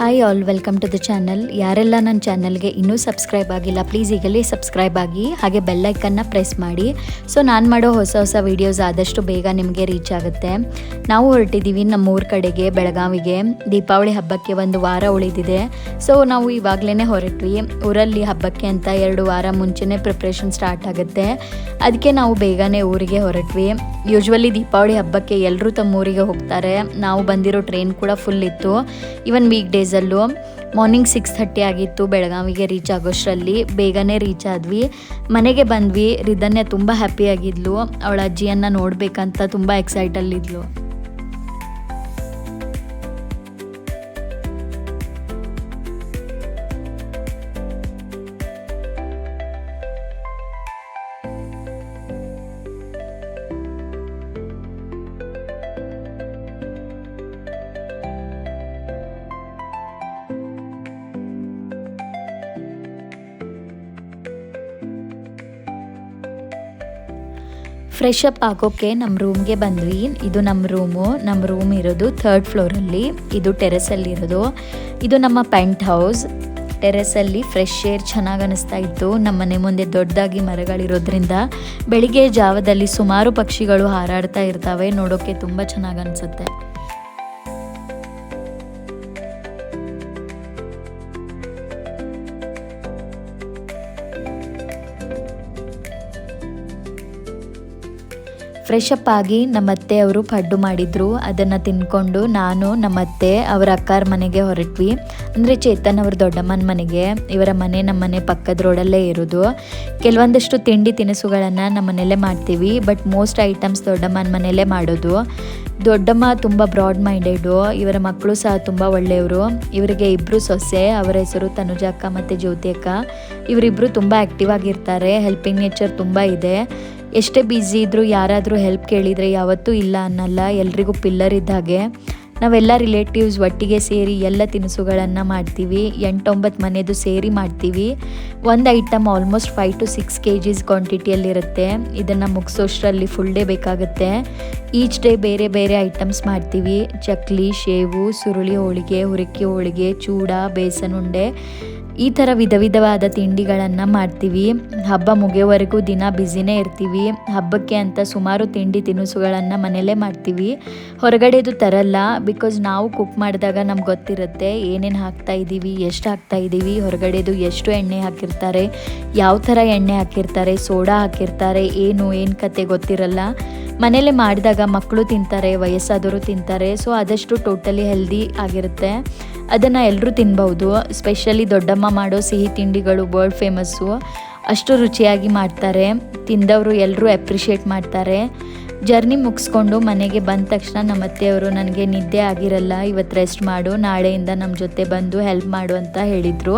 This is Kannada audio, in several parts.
Hi all, welcome to the channel. ಯಾರೆಲ್ಲ ನನ್ನ ಚಾನಲ್ಗೆ ಇನ್ನೂ ಸಬ್ಸ್ಕ್ರೈಬ್ ಆಗಿಲ್ಲ, ಪ್ಲೀಸ್ ಈಗಲೇ ಸಬ್ಸ್ಕ್ರೈಬ್ ಆಗಿ, ಹಾಗೆ ಬೆಲ್ಲೈಕನ್ನ ಪ್ರೆಸ್ ಮಾಡಿ. ಸೊ ನಾನು ಮಾಡೋ ಹೊಸ ವೀಡಿಯೋಸ್ ಆದಷ್ಟು ಬೇಗ ನಿಮಗೆ ರೀಚ್ ಆಗುತ್ತೆ. ನಾವು ಹೊರಟಿದ್ದೀವಿ ನಮ್ಮೂರ ಕಡೆಗೆ, ಬೆಳಗಾವಿಗೆ. ದೀಪಾವಳಿ ಹಬ್ಬಕ್ಕೆ ಒಂದು ವಾರ ಉಳಿದಿದೆ. ಸೊ ನಾವು ಇವಾಗಲೇ ಹೊರಟ್ವಿ. ಊರಲ್ಲಿ ಹಬ್ಬಕ್ಕೆ ಅಂತ 2 ವಾರ ಮುಂಚೆನೇ ಪ್ರಿಪ್ರೇಷನ್ ಸ್ಟಾರ್ಟ್ ಆಗುತ್ತೆ. ಅದಕ್ಕೆ ನಾವು ಬೇಗನೆ ಊರಿಗೆ ಹೊರಟ್ವಿ. ಯೂಶ್ವಲಿ ದೀಪಾವಳಿ ಹಬ್ಬಕ್ಕೆ ಎಲ್ಲರೂ ತಮ್ಮ ಊರಿಗೆ ಹೋಗ್ತಾರೆ. ನಾವು ಬಂದಿರೋ ಟ್ರೈನ್ ಕೂಡ ಫುಲ್ ಇತ್ತು. ಇವನ್ ವೀಕ್ ಡೇಸಲ್ಲೂ ಮಾರ್ನಿಂಗ್ 6:30 ಆಗಿತ್ತು ಬೆಳಗಾವಿಗೆ ರೀಚ್ ಆಗೋಷ್ಟರಲ್ಲಿ. ಬೇಗನೆ ರೀಚ್ ಆದ್ವಿ, ಮನೆಗೆ ಬಂದ್ವಿ. ರಿಧನ್ಯ ತುಂಬ ಹ್ಯಾಪಿಯಾಗಿದ್ಲು. ಅವಳ ಅಜ್ಜಿಯನ್ನು ನೋಡಬೇಕಂತ ತುಂಬ ಎಕ್ಸೈಟಲ್ಲಿದ್ಲು. ಫ್ರೆಶ್ ಅಪ್ ಆಗೋಕ್ಕೆ ನಮ್ಮ ರೂಮ್ಗೆ ಬಂದ್ವಿ. ಇದು ನಮ್ಮ ರೂಮ್ ಇರೋದು 3rd ಫ್ಲೋರಲ್ಲಿ. ಇದು ಟೆರೆಸಲ್ಲಿರೋದು. ಇದು ನಮ್ಮ ಪೆಂಟ್ ಹೌಸ್. ಟೆರೆಸಲ್ಲಿ ಫ್ರೆಶ್ ಏರ್ ಚೆನ್ನಾಗಿ ಅನಿಸ್ತಾ ಇತ್ತು. ನಮ್ಮ ಮನೆ ಮುಂದೆ ದೊಡ್ಡದಾಗಿ ಮರಗಳಿರೋದ್ರಿಂದ ಬೆಳಿಗ್ಗೆ ಜಾವದಲ್ಲಿ ಸುಮಾರು ಪಕ್ಷಿಗಳು ಹಾರಾಡ್ತಾ ಇರ್ತವೆ. ನೋಡೋಕ್ಕೆ ತುಂಬ ಚೆನ್ನಾಗಿ ಅನಿಸುತ್ತೆ. ಫ್ರೆಶ್ ಅಪ್ ಆಗಿ ನಮ್ಮತ್ತೆ ಅವರು ಪಡ್ಡು ಮಾಡಿದ್ರು. ಅದನ್ನು ತಿನ್ಕೊಂಡು ನಾನು ನಮ್ಮತ್ತೆ ಅವರ ಅಕ್ಕಾರ ಮನೆಗೆ ಹೊರಟ್ವಿ. ಅಂದರೆ ಚೇತನ್ ಅವ್ರ ದೊಡ್ಡಮ್ಮನ ಮನೆಗೆ. ಇವರ ಮನೆ ನಮ್ಮ ಮನೆ ಪಕ್ಕದ ರೋಡಲ್ಲೇ ಇರೋದು. ಕೆಲವೊಂದಷ್ಟು ತಿಂಡಿ ತಿನಿಸುಗಳನ್ನು ನಮ್ಮ ಮನೆಯಲ್ಲೇ ಮಾಡ್ತೀವಿ, ಬಟ್ ಮೋಸ್ಟ್ ಐಟಮ್ಸ್ ದೊಡ್ಡಮ್ಮನ ಮನೆಯಲ್ಲೇ ಮಾಡೋದು. ದೊಡ್ಡಮ್ಮ ತುಂಬ ಬ್ರಾಡ್ ಮೈಂಡೆಡು. ಇವರ ಮಕ್ಕಳು ಸಹ ತುಂಬ ಒಳ್ಳೆಯವರು. ಇವರಿಗೆ 2 ಸೊಸೆ. ಅವರ ಹೆಸರು ತನುಜ ಅಕ್ಕ ಮತ್ತು ಜ್ಯೋತಿ ಅಕ್ಕ. ಇವರಿಬ್ಬರು ತುಂಬ ಆ್ಯಕ್ಟಿವ್ ಆಗಿರ್ತಾರೆ. ಹೆಲ್ಪಿಂಗ್ ನೇಚರ್ ತುಂಬ ಇದೆ. ಎಷ್ಟೇ ಬ್ಯುಸಿ ಇದ್ದರೂ ಯಾರಾದರೂ ಹೆಲ್ಪ್ ಕೇಳಿದರೆ ಯಾವತ್ತೂ ಇಲ್ಲ ಅನ್ನಲ್ಲ. ಎಲ್ರಿಗೂ ಪಿಲ್ಲರ್ ಇದ್ದ ಹಾಗೆ. ನಾವೆಲ್ಲ ರಿಲೇಟಿವ್ಸ್ ಒಟ್ಟಿಗೆ ಸೇರಿ ಎಲ್ಲ ತಿನಿಸುಗಳನ್ನು ಮಾಡ್ತೀವಿ. 8-9 ಮನೆಯದು ಸೇರಿ ಮಾಡ್ತೀವಿ. ಒಂದು ಐಟಮ್ ಆಲ್ಮೋಸ್ಟ್ 5 to 6 kgs ಕ್ವಾಂಟಿಟಿಯಲ್ಲಿರುತ್ತೆ. ಇದನ್ನು ಮುಗಿಸೋಷ್ಟರಲ್ಲಿ ಫುಲ್ ಡೇ ಬೇಕಾಗುತ್ತೆ. ಈಚ್ ಡೇ ಬೇರೆ ಬೇರೆ ಐಟಮ್ಸ್ ಮಾಡ್ತೀವಿ. ಚಕ್ಲಿ, ಶೇವು, ಸುರುಳಿ ಹೋಳಿಗೆ, ಹುರಕಿ ಹೋಳಿಗೆ, ಚೂಡ, ಬೇಸನ್ ಉಂಡೆ, ಈ ಥರ ವಿಧವಾದ ತಿಂಡಿಗಳನ್ನು ಮಾಡ್ತೀವಿ. ಹಬ್ಬ ಮುಗಿಯೋವರೆಗೂ ದಿನ ಬ್ಯುಸಿನೇ ಇರ್ತೀವಿ. ಹಬ್ಬಕ್ಕೆ ಅಂತ ಸುಮಾರು ತಿಂಡಿ ತಿನಿಸುಗಳನ್ನು ಮನೆಯಲ್ಲೇ ಮಾಡ್ತೀವಿ. ಹೊರಗಡೆದು ತರಲ್ಲ. ಬಿಕಾಸ್ ನಾವು ಕುಕ್ ಮಾಡಿದಾಗ ನಮ್ಗೆ ಗೊತ್ತಿರುತ್ತೆ ಏನೇನು ಹಾಕ್ತಾ ಇದ್ದೀವಿ, ಎಷ್ಟು ಹಾಕ್ತಾ ಇದ್ದೀವಿ, ಹೊರಗಡೆದು ಎಷ್ಟು ಎಣ್ಣೆ ಹಾಕಿರ್ತಾರೆ, ಯಾವ ಥರ ಎಣ್ಣೆ ಹಾಕಿರ್ತಾರೆ, ಸೋಡಾ ಹಾಕಿರ್ತಾರೆ, ಏನು ಕತೆ ಗೊತ್ತಿರಲ್ಲ. ಮನೇಲೆ ಮಾಡಿದಾಗ ಮಕ್ಕಳು ತಿಂತಾರೆ, ವಯಸ್ಸಾದವರು ತಿಂತಾರೆ. ಸೊ ಆದಷ್ಟು ಟೋಟಲಿ ಹೆಲ್ದಿ ಆಗಿರುತ್ತೆ. ಅದನ್ನು ಎಲ್ಲರೂ ತಿನ್ಬಹುದು. ಸ್ಪೆಷಲಿ ದೊಡ್ಡಮ್ಮ ಮಾಡೋ ಸಿಹಿ ತಿಂಡಿಗಳು ವರ್ಲ್ಡ್ ಫೇಮಸ್ಸು. ಅಷ್ಟು ರುಚಿಯಾಗಿ ಮಾಡ್ತಾರೆ. ತಿಂದವರು ಎಲ್ಲರೂ ಅಪ್ರಿಷಿಯೇಟ್ ಮಾಡ್ತಾರೆ. ಜರ್ನಿ ಮುಗಿಸ್ಕೊಂಡು ಮನೆಗೆ ಬಂದ ತಕ್ಷಣ ನಮ್ಮ ಅತ್ತೆಯವರು ನನಗೆ ನಿದ್ದೆ ಆಗಿರಲ್ಲ, ಇವತ್ತು ರೆಸ್ಟ್ ಮಾಡು, ನಾಳೆಯಿಂದ ನಮ್ಮ ಜೊತೆ ಬಂದು ಹೆಲ್ಪ್ ಮಾಡು ಅಂತ ಹೇಳಿದರು.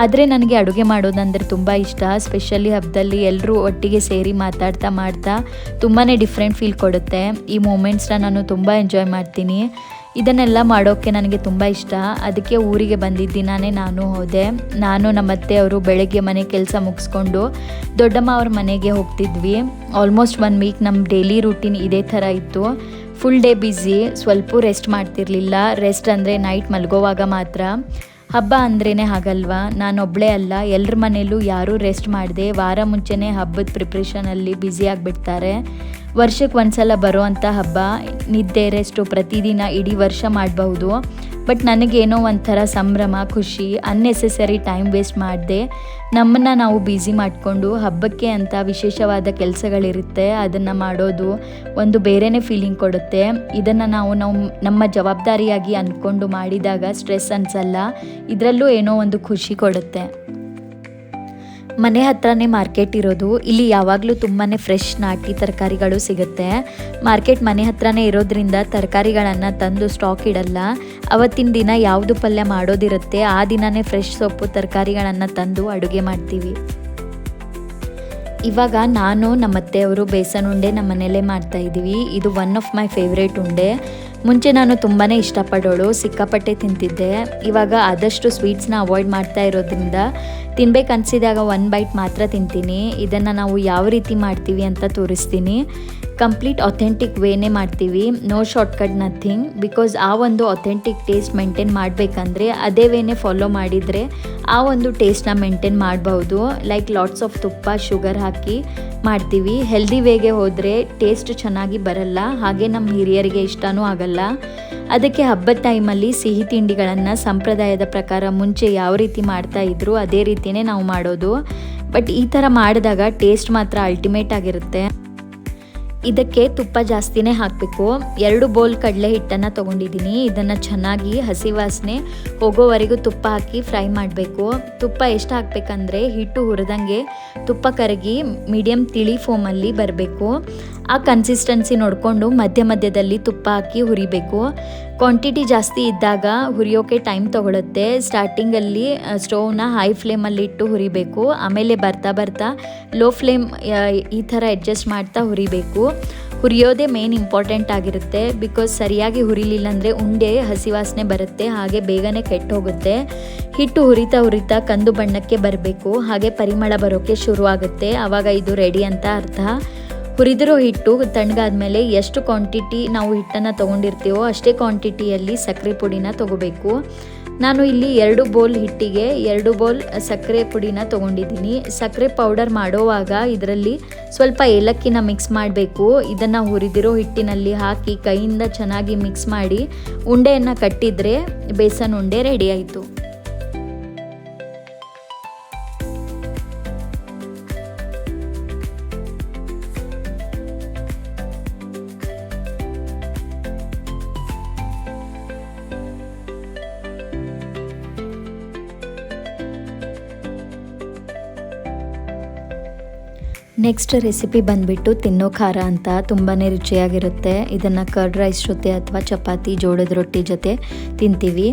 ಆದರೆ ನನಗೆ ಅಡುಗೆ ಮಾಡೋದಂದರೆ ತುಂಬ ಇಷ್ಟ. ಸ್ಪೆಷಲಿ ಹಬ್ಬದಲ್ಲಿ ಎಲ್ಲರೂ ಒಟ್ಟಿಗೆ ಸೇರಿ ಮಾತಾಡ್ತಾ ಮಾಡ್ತಾ ತುಂಬಾ ಡಿಫ್ರೆಂಟ್ ಫೀಲ್ ಕೊಡುತ್ತೆ. ಈ ಮೂಮೆಂಟ್ಸ್ನ ನಾನು ತುಂಬ ಎಂಜಾಯ್ ಮಾಡ್ತೀನಿ. ಇದನ್ನೆಲ್ಲ ಮಾಡೋಕ್ಕೆ ನನಗೆ ತುಂಬ ಇಷ್ಟ. ಅದಕ್ಕೆ ಊರಿಗೆ ಬಂದಿದ್ದ ದಿನಾನೇ ನಾನು ಹೋದೆ. ನಾನು ನಮ್ಮ ಅತ್ತೆಯವರು ಬೆಳಗ್ಗೆ ಮನೆ ಕೆಲಸ ಮುಗಿಸ್ಕೊಂಡು ದೊಡ್ಡಮ್ಮ ಅವ್ರ ಮನೆಗೆ ಹೋಗ್ತಿದ್ವಿ. ಆಲ್ಮೋಸ್ಟ್ 1 ವೀಕ್ ನಮ್ಮ ಡೈಲಿ ರೂಟೀನ್ ಇದೇ ಥರ ಇತ್ತು. ಫುಲ್ ಡೇ ಬ್ಯುಸಿ, ಸ್ವಲ್ಪ ರೆಸ್ಟ್ ಮಾಡ್ತಿರ್ಲಿಲ್ಲ. ರೆಸ್ಟ್ ಅಂದರೆ ನೈಟ್ ಮಲಗೋವಾಗ ಮಾತ್ರ. ಹಬ್ಬ ಅಂದ್ರೇ ಹಾಗಲ್ವಾ, ನಾನೊಬ್ಬಳೇ ಅಲ್ಲ, ಎಲ್ಲರ ಮನೆಯಲ್ಲೂ ಯಾರೂ ರೆಸ್ಟ್ ಮಾಡದೆ ವಾರ ಮುಂಚೆನೇ ಹಬ್ಬದ ಪ್ರಿಪ್ರೇಷನಲ್ಲಿ ಬ್ಯುಸಿ ಆಗಿಬಿಡ್ತಾರೆ. ವರ್ಷಕ್ಕೆ ಒಂದ್ಸಲ ಬರೋ ಅಂಥ ಹಬ್ಬ. ನಿದ್ದೆ, ರೆಸ್ಟು ಪ್ರತಿದಿನ ಇಡೀ ವರ್ಷ ಮಾಡಬಹುದು. ಬಟ್ ನನಗೇನೋ ಒಂಥರ ಸಂಭ್ರಮ, ಖುಷಿ. ಅನ್ನೆಸೆಸರಿ ಟೈಮ್ ವೇಸ್ಟ್ ಮಾಡದೆ ನಮ್ಮನ್ನು ನಾವು ಬ್ಯುಸಿ ಮಾಡಿಕೊಂಡು ಹಬ್ಬಕ್ಕೆ ಅಂತ ವಿಶೇಷವಾದ ಕೆಲಸಗಳಿರುತ್ತೆ, ಅದನ್ನು ಮಾಡೋದು ಒಂದು ಬೇರೆಯೇ ಫೀಲಿಂಗ್ ಕೊಡುತ್ತೆ. ಇದನ್ನು ನಾವು ನಮ್ಮ ಜವಾಬ್ದಾರಿಯಾಗಿ ಅಂದ್ಕೊಂಡು ಮಾಡಿದಾಗ ಸ್ಟ್ರೆಸ್ ಅನಿಸಲ್ಲ. ಇದರಲ್ಲೂ ಏನೋ ಒಂದು ಖುಷಿ ಕೊಡುತ್ತೆ. ಮನೆ ಹತ್ರನೇ ಮಾರ್ಕೆಟ್ ಇರೋದು. ಇಲ್ಲಿ ಯಾವಾಗಲೂ ತುಂಬಾ ಫ್ರೆಶ್ ನಾಟಿ ತರಕಾರಿಗಳು ಸಿಗುತ್ತೆ. ಮಾರ್ಕೆಟ್ ಮನೆ ಹತ್ರನೇ ಇರೋದ್ರಿಂದ ತರಕಾರಿಗಳನ್ನು ತಂದು ಸ್ಟಾಕ್ ಇಡಲ್ಲ. ಅವತ್ತಿನ ದಿನ ಯಾವುದು ಪಲ್ಯ ಮಾಡೋದಿರುತ್ತೆ ಆ ದಿನವೇ ಫ್ರೆಶ್ ಸೊಪ್ಪು ತರಕಾರಿಗಳನ್ನು ತಂದು ಅಡುಗೆ ಮಾಡ್ತೀವಿ. ಇವಾಗ ನಾನು ನಮ್ಮ ಅತ್ತೆಯವರು ಬೇಸನ್ ಉಂಡೆ ನಮ್ಮ ಮನೆಯಲ್ಲೇ ಮಾಡ್ತಾಯಿದ್ದೀವಿ. ಇದು ಒನ್ ಆಫ್ ಮೈ ಫೇವ್ರೇಟ್ ಉಂಡೆ. ಮುಂಚೆ ನಾನು ತುಂಬಾ ಇಷ್ಟಪಡೋಳು, ಸಿಕ್ಕಾಪಟ್ಟೆ ತಿಂತಿದ್ದೆ. ಇವಾಗ ಆದಷ್ಟು ಸ್ವೀಟ್ಸ್ನ ಅವಾಯ್ಡ್ ಮಾಡ್ತಾ ಇರೋದ್ರಿಂದ ತಿನ್ಬೇಕು ಅನಿಸಿದಾಗ 1 ಬೈಟ್ ಮಾತ್ರ ತಿಂತೀನಿ. ಇದನ್ನು ನಾವು ಯಾವ ರೀತಿ ಮಾಡ್ತೀವಿ ಅಂತ ತೋರಿಸ್ತೀನಿ. ಕಂಪ್ಲೀಟ್ ಅಥೆಂಟಿಕ್ ವೇನೇ ಮಾಡ್ತೀವಿ, ನೋ ಶಾರ್ಟ್ಕಟ್ ನಥಿಂಗ್. ಬಿಕಾಸ್ ಆ ಒಂದು ಅಥೆಂಟಿಕ್ ಟೇಸ್ಟ್ ಮೇಂಟೈನ್ ಮಾಡಬೇಕಂದ್ರೆ ಅದೇ ವೇನೇ ಫಾಲೋ ಮಾಡಿದರೆ ಆ ಒಂದು ಟೇಸ್ಟ್ನ ಮೇಂಟೈನ್ ಮಾಡಬಹುದು. ಲೈಕ್ ಲಾಟ್ಸ್ ಆಫ್ ತುಪ್ಪ, ಶುಗರ್ ಹಾಕಿ ಮಾಡ್ತೀವಿ. ಹೆಲ್ದಿ ವೇಗೆ ಹೋದರೆ ಟೇಸ್ಟ್ ಚೆನ್ನಾಗಿ ಬರಲ್ಲ, ಹಾಗೆ ನಮ್ಮ ಹಿರಿಯರಿಗೆ ಇಷ್ಟನೂ ಆಗಲ್ಲ. ಅದಕ್ಕೆ ಹಬ್ಬದ ಟೈಮಲ್ಲಿ ಸಿಹಿ ತಿಂಡಿಗಳನ್ನು ಸಂಪ್ರದಾಯದ ಪ್ರಕಾರ ಮುಂಚೆ ಯಾವ ರೀತಿ ಮಾಡ್ತಾ ಇದ್ರು ಅದೇ ರೀತಿಯೇ ನಾವು ಮಾಡೋದು. ಬಟ್ ಈ ಥರ ಮಾಡಿದಾಗ ಟೇಸ್ಟ್ ಮಾತ್ರ ಅಲ್ಟಿಮೇಟ್ ಆಗಿರುತ್ತೆ. ಇದಕ್ಕೆ ತುಪ್ಪ ಜಾಸ್ತಿನೇ ಹಾಕಬೇಕು. 2 ಬೌಲ್ ಕಡಲೆ ಹಿಟ್ಟನ್ನು ತೊಗೊಂಡಿದ್ದೀನಿ. ಇದನ್ನು ಚೆನ್ನಾಗಿ ಹಸಿ ವಾಸನೆ ಹೋಗೋವರೆಗೂ ತುಪ್ಪ ಹಾಕಿ ಫ್ರೈ ಮಾಡಬೇಕು. ತುಪ್ಪ ಎಷ್ಟು ಹಾಕಬೇಕಂದ್ರೆ ಹಿಟ್ಟು ಹುರಿದಂಗೆ ತುಪ್ಪ ಕರಗಿ ಮೀಡಿಯಮ್ ತಿಳಿ ಫೋಮಲ್ಲಿ ಬರಬೇಕು. ಆ ಕನ್ಸಿಸ್ಟೆನ್ಸಿ ನೋಡಿಕೊಂಡು ಮಧ್ಯ ಮಧ್ಯದಲ್ಲಿ ತುಪ್ಪ ಹಾಕಿ ಹುರಿಬೇಕು. ಕ್ವಾಂಟಿಟಿ ಜಾಸ್ತಿ ಇದ್ದಾಗ ಹುರಿಯೋಕೆ ಟೈಮ್ ತೊಗೊಳುತ್ತೆ. ಸ್ಟಾರ್ಟಿಂಗಲ್ಲಿ ಸ್ಟೌವ್ನ ಹೈ ಫ್ಲೇಮಲ್ಲಿ ಇಟ್ಟು ಹುರಿಬೇಕು. ಆಮೇಲೆ ಬರ್ತಾ ಬರ್ತಾ ಲೋ ಫ್ಲೇಮ್ ಈ ಥರ ಅಡ್ಜಸ್ಟ್ ಮಾಡ್ತಾ ಹುರಿಬೇಕು. ಹುರಿಯೋದೇ ಮೇನ್ ಇಂಪಾರ್ಟೆಂಟ್ ಆಗಿರುತ್ತೆ. ಬಿಕಾಸ್ ಸರಿಯಾಗಿ ಹುರಿಲಿಲ್ಲ ಅಂದರೆ ಉಂಡೆ ಹಸಿ ವಾಸನೆ ಬರುತ್ತೆ, ಹಾಗೆ ಬೇಗನೆ ಕೆಟ್ಟು ಹೋಗುತ್ತೆ. ಹಿಟ್ಟು ಹುರಿತಾ ಹುರಿತಾ ಕಂದು ಬಣ್ಣಕ್ಕೆ ಬರಬೇಕು, ಹಾಗೆ ಪರಿಮಳ ಬರೋಕ್ಕೆ ಶುರುವಾಗುತ್ತೆ. ಆವಾಗ ಇದು ರೆಡಿ ಅಂತ ಅರ್ಥ. ಹುರಿದಿರೋ ಹಿಟ್ಟು ತಣ್ಣಗಾದ್ಮೇಲೆ ಎಷ್ಟು ಕ್ವಾಂಟಿಟಿ ನಾವು ಹಿಟ್ಟನ್ನು ತೊಗೊಂಡಿರ್ತೀವೋ ಅಷ್ಟೇ ಕ್ವಾಂಟಿಟಿಯಲ್ಲಿ ಸಕ್ಕರೆ ಪುಡಿನ ತೊಗೋಬೇಕು. ನಾನು ಇಲ್ಲಿ 2 ಬೌಲ್ ಹಿಟ್ಟಿಗೆ 2 ಬೌಲ್ ಸಕ್ಕರೆ ಪುಡಿನ ತೊಗೊಂಡಿದ್ದೀನಿ. ಸಕ್ಕರೆ ಪೌಡರ್ ಮಾಡೋವಾಗ ಇದರಲ್ಲಿ ಸ್ವಲ್ಪ ಏಲಕ್ಕಿನ ಮಿಕ್ಸ್ ಮಾಡಬೇಕು. ಇದನ್ನು ಹುರಿದಿರೋ ಹಿಟ್ಟಿನಲ್ಲಿ ಹಾಕಿ ಕೈಯಿಂದ ಚೆನ್ನಾಗಿ ಮಿಕ್ಸ್ ಮಾಡಿ ಉಂಡೆಯನ್ನು ಕಟ್ಟಿದರೆ ಬೇಸನ್ ಉಂಡೆ ರೆಡಿ ಆಯಿತು. ನೆಕ್ಸ್ಟ್ ರೆಸಿಪಿ ಬಂದುಬಿಟ್ಟು ತಿನ್ನೋ ಖಾರ ಅಂತ. ತುಂಬಾ ರುಚಿಯಾಗಿರುತ್ತೆ. ಇದನ್ನು ಕರ್ಡ್ ರೈಸ್ ಜೊತೆ ಅಥವಾ ಚಪಾತಿ, ಜೋಳದ ರೊಟ್ಟಿ ಜೊತೆ ತಿಂತೀವಿ.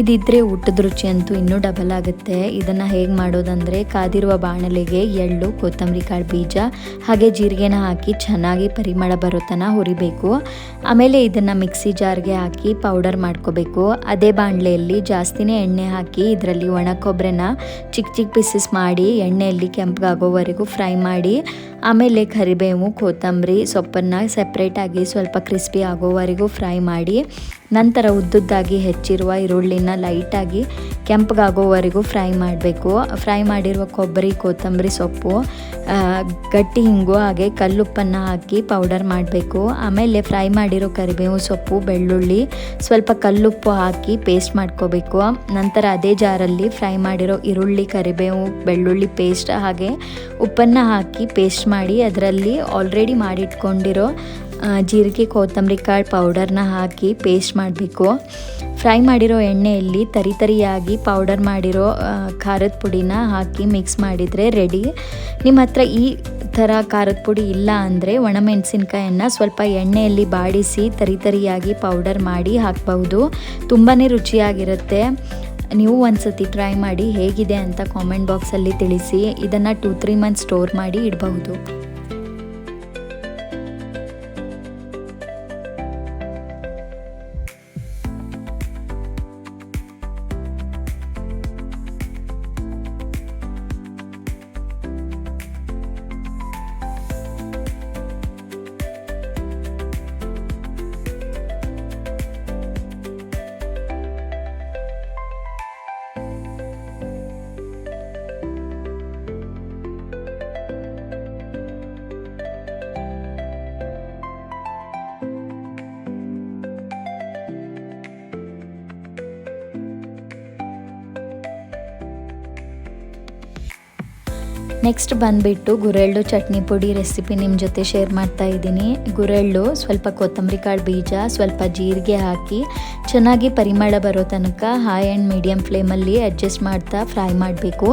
ಇದಿದ್ದರೆ ಊಟದ ರುಚಿ ಅಂತೂ ಇನ್ನೂ ಡಬಲ್ ಆಗುತ್ತೆ. ಇದನ್ನು ಹೇಗೆ ಮಾಡೋದಂದರೆ ಕಾದಿರುವ ಬಾಣಲೆಗೆ ಎಳ್ಳು, ಕೊತ್ತಂಬರಿ ಕಾಳು ಬೀಜ ಹಾಗೆ ಜೀರಿಗೆನ ಹಾಕಿ ಚೆನ್ನಾಗಿ ಪರಿಮಳ ಬರೋ ತನಕ ಹುರಿಬೇಕು. ಆಮೇಲೆ ಇದನ್ನು ಮಿಕ್ಸಿ ಜಾರ್ಗೆ ಹಾಕಿ ಪೌಡರ್ ಮಾಡ್ಕೋಬೇಕು. ಅದೇ ಬಾಣಲೆಯಲ್ಲಿ ಜಾಸ್ತಿನೇ ಎಣ್ಣೆ ಹಾಕಿ ಇದರಲ್ಲಿ ಒಣ ಕೊಬ್ಬರಿನ ಚಿಕ್ಕ ಚಿಕ್ಕ ಪೀಸಸ್ ಮಾಡಿ ಎಣ್ಣೆಯಲ್ಲಿ ಕೆಂಪಗಾಗೋವರೆಗೂ ಫ್ರೈ ಮಾಡಿ, ಆಮೇಲೆ ಕರಿಬೇವು, ಕೊತ್ತಂಬರಿ ಸೊಪ್ಪನ್ನು ಸೆಪ್ರೇಟಾಗಿ ಸ್ವಲ್ಪ ಕ್ರಿಸ್ಪಿ ಆಗೋವರೆಗೂ ಫ್ರೈ ಮಾಡಿ, ನಂತರ ಉದ್ದುದ್ದಾಗಿ ಹೆಚ್ಚಿರುವ ಈರುಳ್ಳಿನ ಲೈಟಾಗಿ ಕೆಂಪಗಾಗೋವರೆಗೂ ಫ್ರೈ ಮಾಡಬೇಕು. ಫ್ರೈ ಮಾಡಿರುವ ಕೊಬ್ಬರಿ, ಕೊತ್ತಂಬರಿ ಸೊಪ್ಪು, ಗಟ್ಟಿ ಹಿಂಗು ಹಾಗೆ ಕಲ್ಲುಪ್ಪನ್ನು ಹಾಕಿ ಪೌಡರ್ ಮಾಡಬೇಕು. ಆಮೇಲೆ ಫ್ರೈ ಮಾಡಿರೋ ಕರಿಬೇವು ಸೊಪ್ಪು, ಬೆಳ್ಳುಳ್ಳಿ, ಸ್ವಲ್ಪ ಕಲ್ಲುಪ್ಪು ಹಾಕಿ ಪೇಸ್ಟ್ ಮಾಡ್ಕೋಬೇಕು. ನಂತರ ಅದೇ ಜಾರಲ್ಲಿ ಫ್ರೈ ಮಾಡಿರೋ ಈರುಳ್ಳಿ, ಕರಿಬೇವು, ಬೆಳ್ಳುಳ್ಳಿ ಪೇಸ್ಟ್ ಹಾಗೆ ಉಪ್ಪನ್ನು ಹಾಕಿ ಪೇಸ್ಟ್ ಮಾಡಿ ಅದರಲ್ಲಿ ಆಲ್ರೆಡಿ ಮಾಡಿಟ್ಕೊಂಡಿರೋ ಜೀರಿಗೆ, ಕೊತ್ತಂಬರಿ ಕಾಳು ಪೌಡರ್ನ ಹಾಕಿ ಪೇಸ್ಟ್ ಮಾಡಬೇಕು. ಫ್ರೈ ಮಾಡಿರೋ ಎಣ್ಣೆಯಲ್ಲಿ ತರಿಯಾಗಿ ಪೌಡರ್ ಮಾಡಿರೋ ಖಾರದ ಪುಡಿನ ಹಾಕಿ ಮಿಕ್ಸ್ ಮಾಡಿದರೆ ರೆಡಿ. ನಿಮ್ಮ ಹತ್ರ ಈ ಥರ ಖಾರದ ಪುಡಿ ಇಲ್ಲ ಅಂದರೆ ಒಣಮೆಣಸಿನ್ಕಾಯನ್ನು ಸ್ವಲ್ಪ ಎಣ್ಣೆಯಲ್ಲಿ ಬಾಡಿಸಿ ತರಿಯಾಗಿ ಪೌಡರ್ ಮಾಡಿ ಹಾಕಬಹುದು. ತುಂಬಾ ರುಚಿಯಾಗಿರುತ್ತೆ. ನೀವು ಒಂದ್ಸತಿ ಟ್ರೈ ಮಾಡಿ ಹೇಗಿದೆ ಅಂತ ಕಾಮೆಂಟ್ ಬಾಕ್ಸಲ್ಲಿ ತಿಳಿಸಿ. ಇದನ್ನು 2-3 ಮಂತ್ಸ್ ಸ್ಟೋರ್ ಮಾಡಿ ಇಡಬಹುದು. ನೆಕ್ಸ್ಟ್ ಬಂದುಬಿಟ್ಟು ಗುರೆಳ್ಳು ಚಟ್ನಿ ಪುಡಿ ರೆಸಿಪಿ ನಿಮ್ಮ ಜೊತೆ ಶೇರ್ ಮಾಡ್ತಾ ಇದ್ದೀನಿ. ಗುರೆಳ್ಳು, ಸ್ವಲ್ಪ ಕೊತ್ತಂಬರಿ ಕಾಳು ಬೀಜ, ಸ್ವಲ್ಪ ಜೀರಿಗೆ ಹಾಕಿ ಚೆನ್ನಾಗಿ ಪರಿಮಳ ಬರೋ ತನಕ ಹೈ ಆ್ಯಂಡ್ ಮೀಡಿಯಮ್ ಫ್ಲೇಮಲ್ಲಿ ಅಡ್ಜಸ್ಟ್ ಮಾಡ್ತಾ ಫ್ರೈ ಮಾಡಬೇಕು.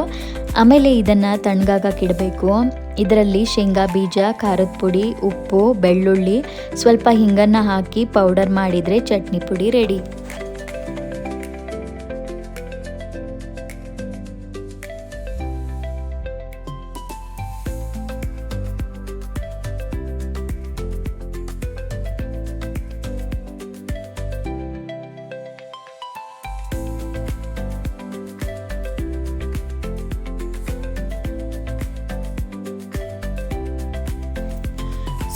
ಆಮೇಲೆ ಇದನ್ನು ತಣ್ಣಗಾಗಕ್ಕಿಡಬೇಕು. ಇದರಲ್ಲಿ ಶೇಂಗಾ ಬೀಜ, ಖಾರದ ಪುಡಿ, ಉಪ್ಪು, ಬೆಳ್ಳುಳ್ಳಿ, ಸ್ವಲ್ಪ ಹಿಂಗನ್ನು ಹಾಕಿ ಪೌಡರ್ ಮಾಡಿದರೆ ಚಟ್ನಿ ಪುಡಿ ರೆಡಿ.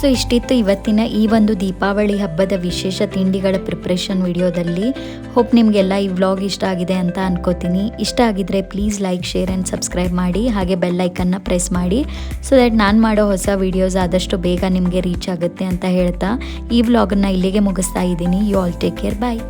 ಸೊ ಇಷ್ಟಿತ್ತು ಇವತ್ತಿನ ಈ ಒಂದು ದೀಪಾವಳಿ ಹಬ್ಬದ ವಿಶೇಷ ತಿಂಡಿಗಳ ಪ್ರಿಪ್ರೇಷನ್ ವಿಡಿಯೋದಲ್ಲಿ. ಹೋಪ್ ನಿಮಗೆಲ್ಲ ಈ ವ್ಲಾಗ್ ಇಷ್ಟ ಆಗಿದೆ ಅಂತ ಅನ್ಕೋತೀನಿ. ಇಷ್ಟ ಆಗಿದ್ರೆ please like, share and subscribe ಮಾಡಿ, ಹಾಗೆ ಬೆಲ್ ಐಕನ್ನ ಪ್ರೆಸ್ ಮಾಡಿ ಸೊ ದ್ಯಾಟ್ ನಾನು ಮಾಡೋ ಹೊಸ ವಿಡಿಯೋಸ್ ಆದಷ್ಟು ಬೇಗ ನಿಮಗೆ ರೀಚ್ ಆಗುತ್ತೆ ಅಂತ ಹೇಳ್ತಾ ಈ ವ್ಲಾಗನ್ನು ಇಲ್ಲಿಗೆ ಮುಗಿಸ್ತಾ ಇದ್ದೀನಿ. You all take care, bye.